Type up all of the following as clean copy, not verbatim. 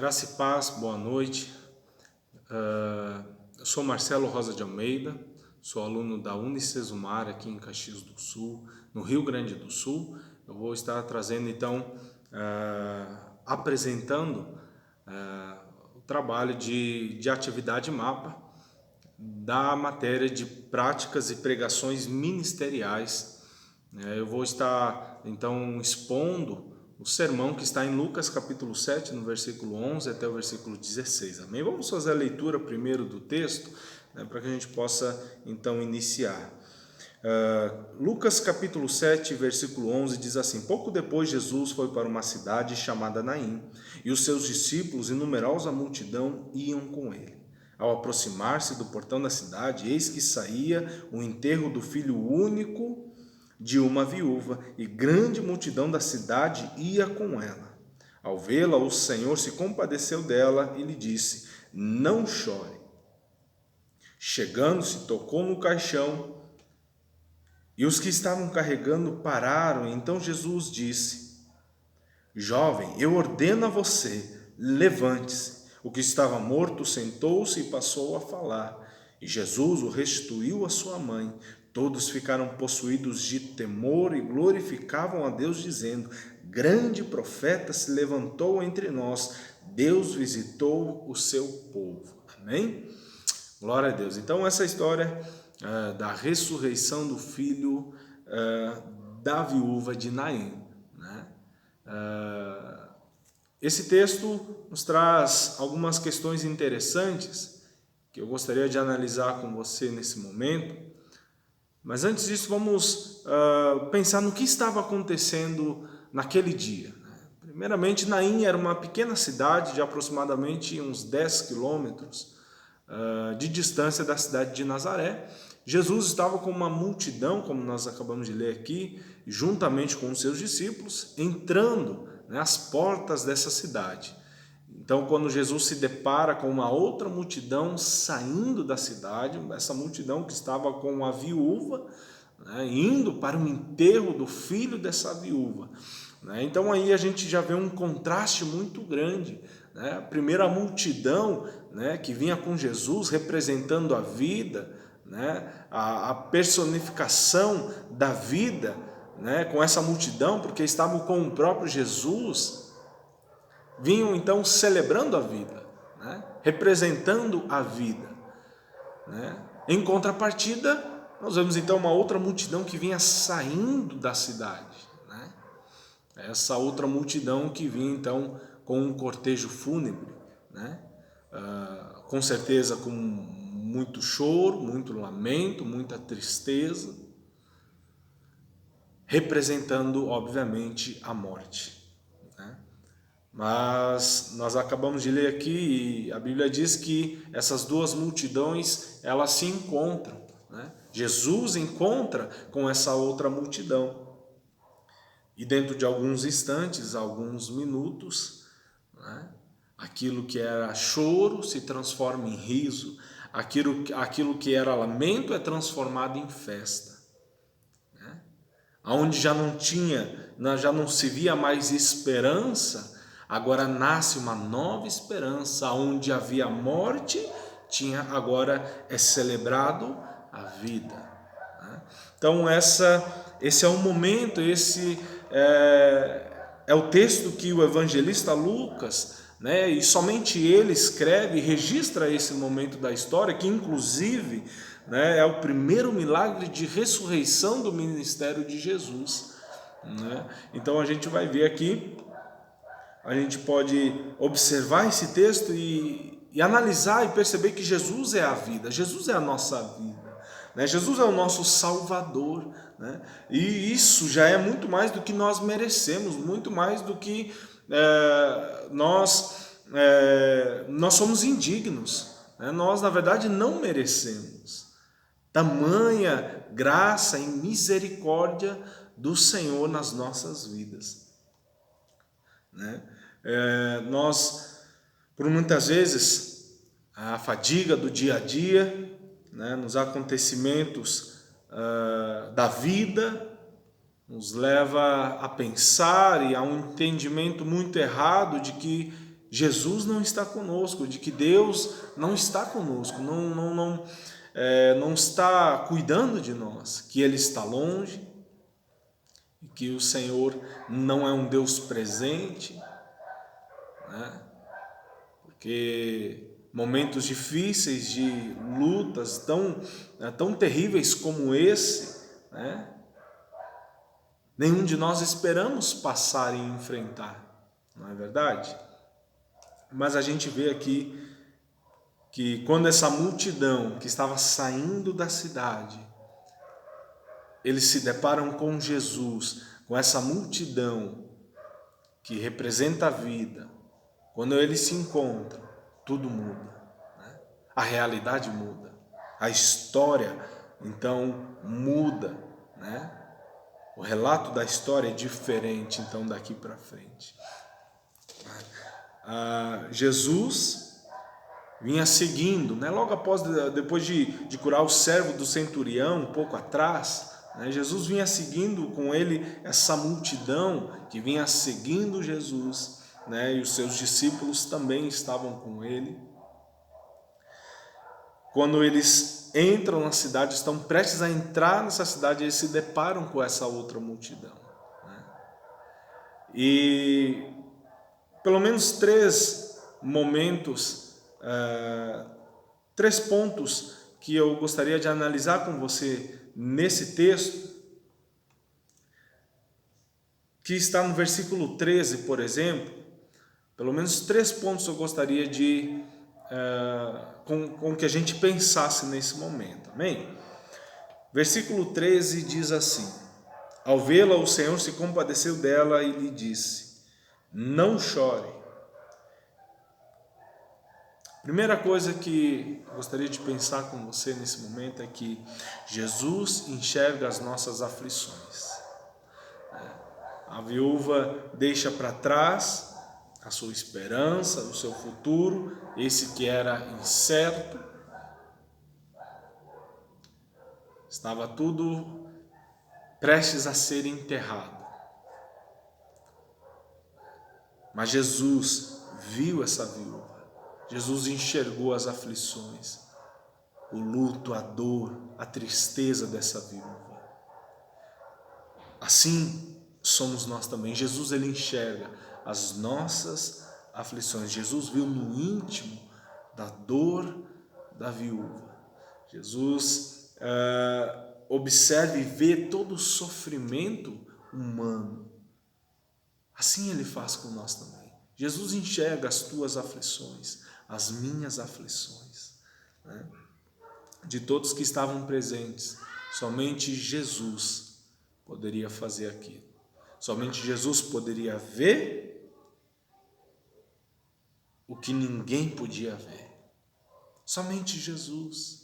Graça e paz, boa noite. Eu sou Marcelo Rosa de Almeida, sou aluno da Unicesumar aqui em Caxias do Sul, no Rio Grande do Sul. Eu vou estar trazendo então, apresentando o trabalho de atividade mapa da matéria de práticas e pregações ministeriais. Eu vou estar então expondo o sermão que está em Lucas capítulo 7, no versículo 11 até o versículo 16. Amém? Vamos fazer a leitura primeiro do texto, para que a gente possa então iniciar. Lucas capítulo 7, versículo 11 diz assim: Pouco depois Jesus foi para uma cidade chamada Naim, e os seus discípulos e numerosa multidão iam com ele. Ao aproximar-se do portão da cidade, eis que saía o enterro do filho único de uma viúva, e grande multidão da cidade ia com ela. Ao vê-la, o Senhor se compadeceu dela e lhe disse: Não chore. Chegando-se, tocou no caixão, e os que estavam carregando pararam. Então Jesus disse: Jovem, eu ordeno a você, levante-se. O que estava morto sentou-se e passou a falar. E Jesus o restituiu à sua mãe. Todos ficaram possuídos de temor e glorificavam a Deus, dizendo: Grande profeta se levantou entre nós. Deus visitou o seu povo. Amém? Glória a Deus. Então, essa história da ressurreição do filho da viúva de Naim, né? Esse texto nos traz algumas questões interessantes que eu gostaria de analisar com você nesse momento. Mas antes disso, vamos pensar no que estava acontecendo naquele dia. Primeiramente, Naim era uma pequena cidade de aproximadamente uns 10 quilômetros de distância da cidade de Nazaré. Jesus estava com uma multidão, como nós acabamos de ler aqui, juntamente com os seus discípulos, entrando às portas dessa cidade. Então, quando Jesus se depara com uma outra multidão saindo da cidade, essa multidão que estava com a viúva, indo para o enterro do filho dessa viúva. Então, aí a gente já vê um contraste muito grande. Primeiro, a multidão que vinha com Jesus representando a vida, a personificação da vida, com essa multidão, porque estavam com o próprio Jesus, vinham então celebrando a vida, representando a vida. Em contrapartida, nós vemos então uma outra multidão que vinha saindo da cidade. Essa outra multidão que vinha então com um cortejo fúnebre, com certeza com muito choro, muito lamento, muita tristeza, representando obviamente a morte. Mas nós acabamos de ler aqui e a Bíblia diz que essas duas multidões elas se encontram. Jesus encontra com essa outra multidão. E dentro de alguns instantes, alguns minutos, aquilo que era choro se transforma em riso, aquilo que era lamento é transformado em festa. Onde já não se via mais esperança, agora nasce uma nova esperança. Onde havia morte, agora é celebrado a vida. Então esse é o momento, esse é o texto que o evangelista Lucas, e somente ele escreve e registra esse momento da história, que inclusive é o primeiro milagre de ressurreição do ministério de Jesus. Então a gente vai ver aqui, a gente pode observar esse texto e analisar e perceber que Jesus é a vida, Jesus é a nossa vida. Jesus é o nosso Salvador, e isso já é muito mais do que nós merecemos, muito mais do que nós somos indignos, nós na verdade não merecemos. Tamanha graça e misericórdia do Senhor nas nossas vidas. Nós, por muitas vezes, a fadiga do dia a dia, nos acontecimentos da vida, nos leva a pensar e a um entendimento muito errado de que Jesus não está conosco, de que Deus não está conosco, não está cuidando de nós, que Ele está longe, que o Senhor não é um Deus presente, né? Porque momentos difíceis, de lutas tão terríveis como esse, né? Nenhum de nós esperamos passar e enfrentar, não é verdade? Mas a gente vê aqui que quando essa multidão que estava saindo da cidade, eles se deparam com Jesus, com essa multidão que representa a vida, quando eles se encontram, tudo muda, né? A realidade muda, a história então muda, né? O relato da história é diferente então daqui para frente. Jesus vinha seguindo, né? Logo depois de curar o servo do centurião, um pouco atrás, né? Jesus vinha seguindo com ele essa multidão que vinha seguindo Jesus, né? E os seus discípulos também estavam com ele. Quando eles entram na cidade, estão prestes a entrar nessa cidade, eles se deparam com essa outra multidão, né? E pelo menos 3 momentos, 3 pontos que eu gostaria de analisar com você nesse texto, que está no versículo 13, por exemplo. Pelo menos 3 pontos eu gostaria de com que a gente pensasse nesse momento, amém? Versículo 13 diz assim: ao vê-la, o Senhor se compadeceu dela e lhe disse: não chore. Primeira coisa que eu gostaria de pensar com você nesse momento é que Jesus enxerga as nossas aflições. A viúva deixa para trás a sua esperança, o seu futuro, esse que era incerto. Estava tudo prestes a ser enterrado. Mas Jesus viu essa viúva. Jesus enxergou as aflições, o luto, a dor, a tristeza dessa viúva. Assim somos nós também. Jesus, ele enxerga as nossas aflições. Jesus viu no íntimo da dor da viúva. Jesus observa e vê todo o sofrimento humano. Assim ele faz com nós também. Jesus enxerga as tuas aflições, as minhas aflições, né? De todos que estavam presentes, somente Jesus poderia fazer aquilo. Somente Jesus poderia ver o que ninguém podia ver. Somente Jesus.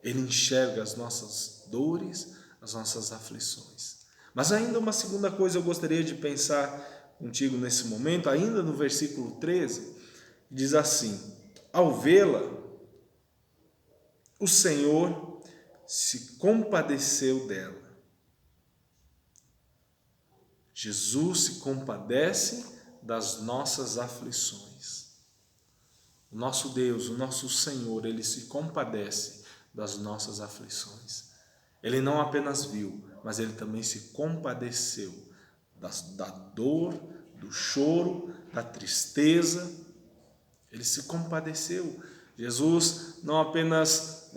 Ele enxerga as nossas dores, as nossas aflições. Mas ainda uma segunda coisa eu gostaria de pensar contigo nesse momento, ainda no versículo 13, diz assim: ao vê-la, o Senhor se compadeceu dela. Jesus se compadece das nossas aflições. O nosso Deus, o nosso Senhor, ele se compadece das nossas aflições. Ele não apenas viu, mas ele também se compadeceu da dor, do choro, da tristeza. Ele se compadeceu. Jesus não apenas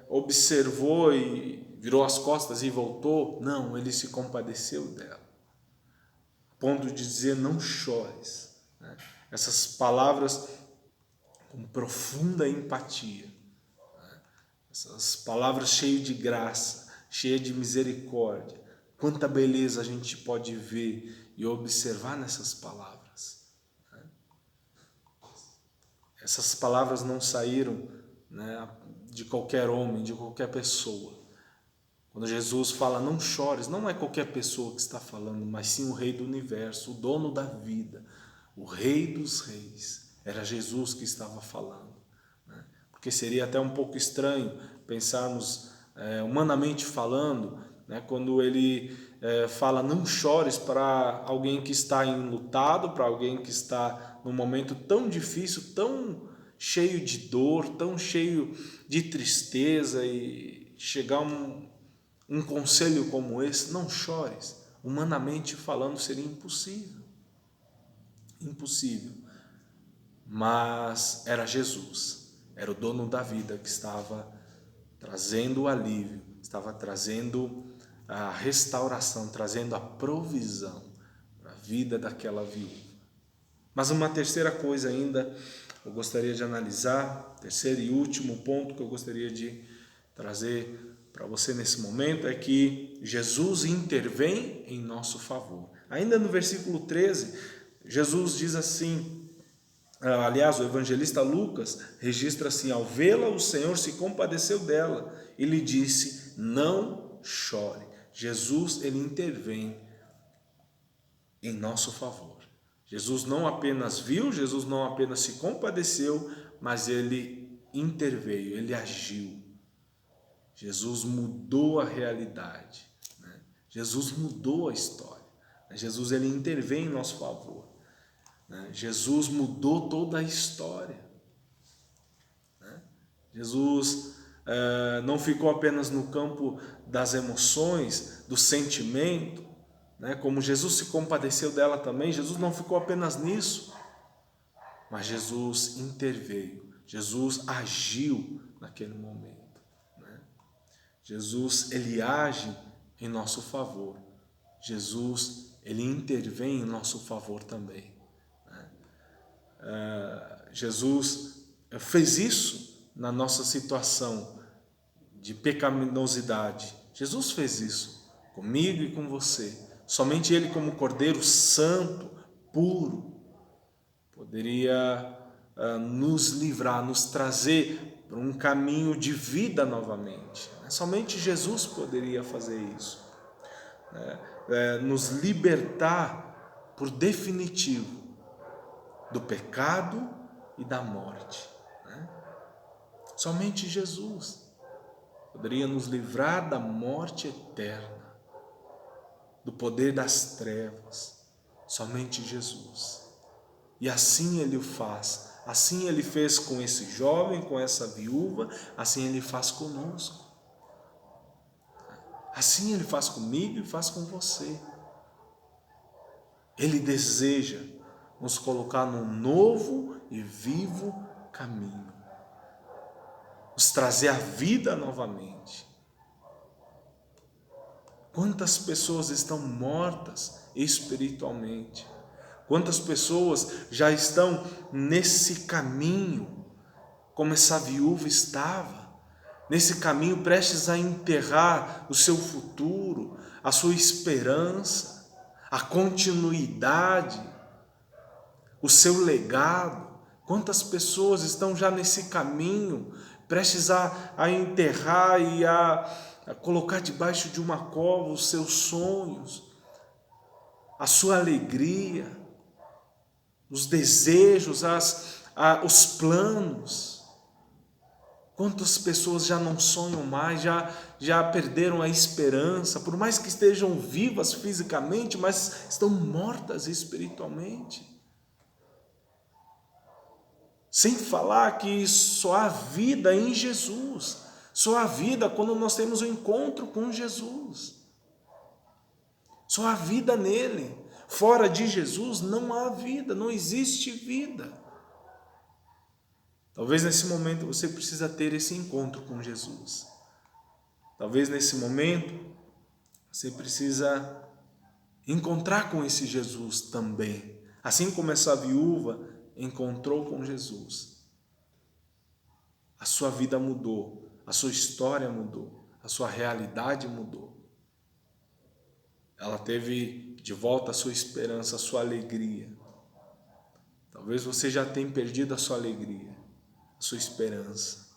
observou e virou as costas e voltou. Não, ele se compadeceu dela. A ponto de dizer: não chores, né? Essas palavras com profunda empatia, né? Essas palavras cheias de graça, cheias de misericórdia. Quanta beleza a gente pode ver e observar nessas palavras, né? Essas palavras não saíram, né, de qualquer homem, de qualquer pessoa. Quando Jesus fala não chores, não é qualquer pessoa que está falando, mas sim o Rei do Universo, o dono da vida, o Rei dos Reis. Era Jesus que estava falando, porque seria até um pouco estranho pensarmos, humanamente falando, né? Quando ele fala não chores para alguém que está enlutado, para alguém que está num momento tão difícil, tão cheio de dor, tão cheio de tristeza, e chegar um conselho como esse, não chores, humanamente falando seria impossível. Impossível. Mas era Jesus, era o dono da vida que estava trazendo o alívio, estava trazendo a restauração, trazendo a provisão para a vida daquela viúva. Mas uma terceira coisa ainda eu gostaria de analisar, terceiro e último ponto que eu gostaria de trazer para você nesse momento é que Jesus intervém em nosso favor. Ainda no versículo 13, Jesus diz assim, aliás, o evangelista Lucas registra assim: ao vê-la, o Senhor se compadeceu dela e lhe disse: não chore. Jesus, ele intervém em nosso favor. Jesus não apenas viu, Jesus não apenas se compadeceu, mas ele interveio, ele agiu. Jesus mudou a realidade, né? Jesus mudou a história. Jesus, ele intervém em nosso favor. Jesus mudou toda a história. Jesus não ficou apenas no campo das emoções, do sentimento, como Jesus se compadeceu dela também. Jesus não ficou apenas nisso, mas Jesus interveio, Jesus agiu naquele momento. Jesus, ele age em nosso favor. Jesus, ele intervém em nosso favor também. Jesus fez isso na nossa situação de pecaminosidade. Jesus fez isso comigo e com você. Somente Ele, como Cordeiro Santo, puro, poderia nos livrar, nos trazer para um caminho de vida novamente. Somente Jesus poderia fazer isso, nos libertar por definitivo do pecado e da morte. Somente Jesus poderia nos livrar da morte eterna, do poder das trevas. Somente Jesus. E assim Ele o faz. Assim Ele fez com esse jovem, com essa viúva, assim Ele faz conosco. Assim Ele faz comigo e faz com você. Ele deseja nos colocar num novo e vivo caminho, nos trazer a vida novamente. Quantas pessoas estão mortas espiritualmente? Quantas pessoas já estão nesse caminho, como essa viúva estava, nesse caminho prestes a enterrar o seu futuro, a sua esperança, a continuidade, o seu legado. Quantas pessoas estão já nesse caminho, prestes a enterrar e a colocar debaixo de uma cova os seus sonhos, a sua alegria, os desejos, os planos. Quantas pessoas já não sonham mais, já perderam a esperança, por mais que estejam vivas fisicamente, mas estão mortas espiritualmente. Sem falar que só há vida em Jesus, só há vida quando nós temos um encontro com Jesus. Só há vida nele. Fora de Jesus não há vida, não existe vida. Talvez nesse momento você precisa ter esse encontro com Jesus. Talvez nesse momento você precisa encontrar com esse Jesus também. Assim como essa viúva encontrou com Jesus. A sua vida mudou, a sua história mudou, a sua realidade mudou. Ela teve de volta a sua esperança, a sua alegria. Talvez você já tenha perdido a sua alegria, a sua esperança.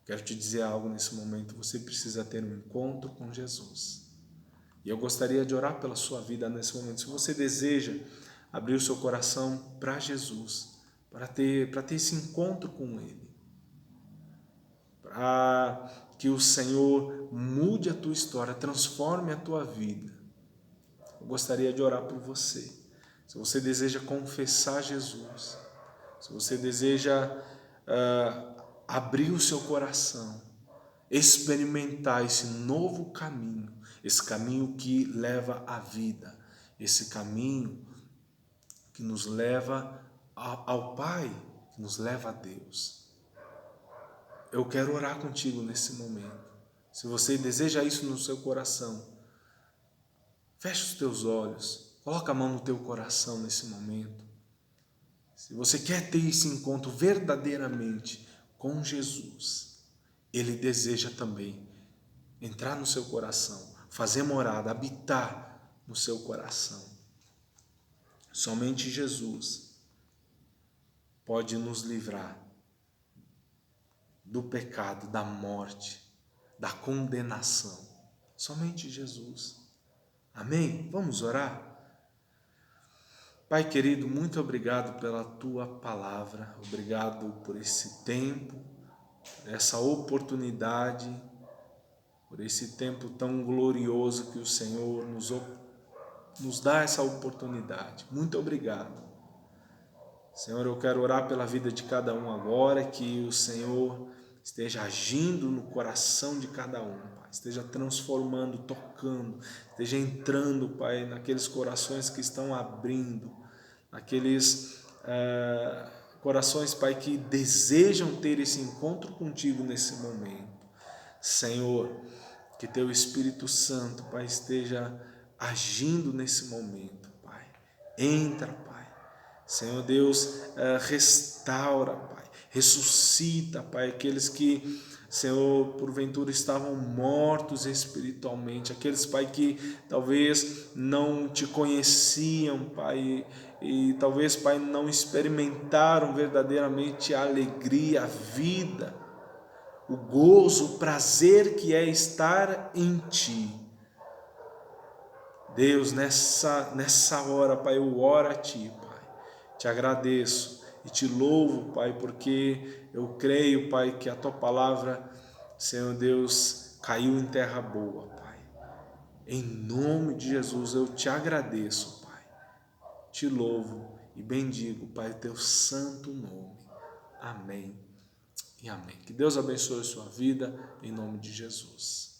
Quero te dizer algo nesse momento, você precisa ter um encontro com Jesus. E eu gostaria de orar pela sua vida nesse momento. Se você deseja abrir o seu coração para Jesus, para ter esse encontro com Ele, para que o Senhor mude a tua história, transforme a tua vida. Eu gostaria de orar por você. Se você deseja confessar Jesus, se você deseja abrir o seu coração, experimentar esse novo caminho, esse caminho que leva à vida, esse caminho que nos leva ao Pai, que nos leva a Deus. Eu quero orar contigo nesse momento. Se você deseja isso no seu coração, fecha os teus olhos, coloca a mão no teu coração nesse momento. Se você quer ter esse encontro verdadeiramente com Jesus, Ele deseja também entrar no seu coração, fazer morada, habitar no seu coração. Somente Jesus pode nos livrar do pecado, da morte, da condenação. Somente Jesus. Amém? Vamos orar? Pai querido, muito obrigado pela Tua palavra, obrigado por esse tempo, essa oportunidade, por esse tempo tão glorioso que o Senhor nos dá essa oportunidade. Muito obrigado. Senhor, eu quero orar pela vida de cada um agora, que o Senhor esteja agindo no coração de cada um, Pai. Esteja transformando, tocando, esteja entrando, Pai, naqueles corações que estão abrindo, naqueles corações, Pai, que desejam ter esse encontro contigo nesse momento. Senhor, que Teu Espírito Santo, Pai, esteja agindo nesse momento, Pai. Entra, Pai. Senhor Deus, restaura, Pai, ressuscita, Pai, aqueles que, Senhor, porventura estavam mortos espiritualmente, aqueles, Pai, que talvez não Te conheciam, Pai, e talvez, Pai, não experimentaram verdadeiramente a alegria, a vida, o gozo, o prazer que é estar em Ti. Deus, nessa hora, Pai, eu oro a Ti, Pai. Te agradeço e Te louvo, Pai, porque eu creio, Pai, que a Tua palavra, Senhor Deus, caiu em terra boa, Pai. Em nome de Jesus eu Te agradeço, Pai. Te louvo e bendigo, Pai, Teu santo nome. Amém e amém. Que Deus abençoe a sua vida, em nome de Jesus.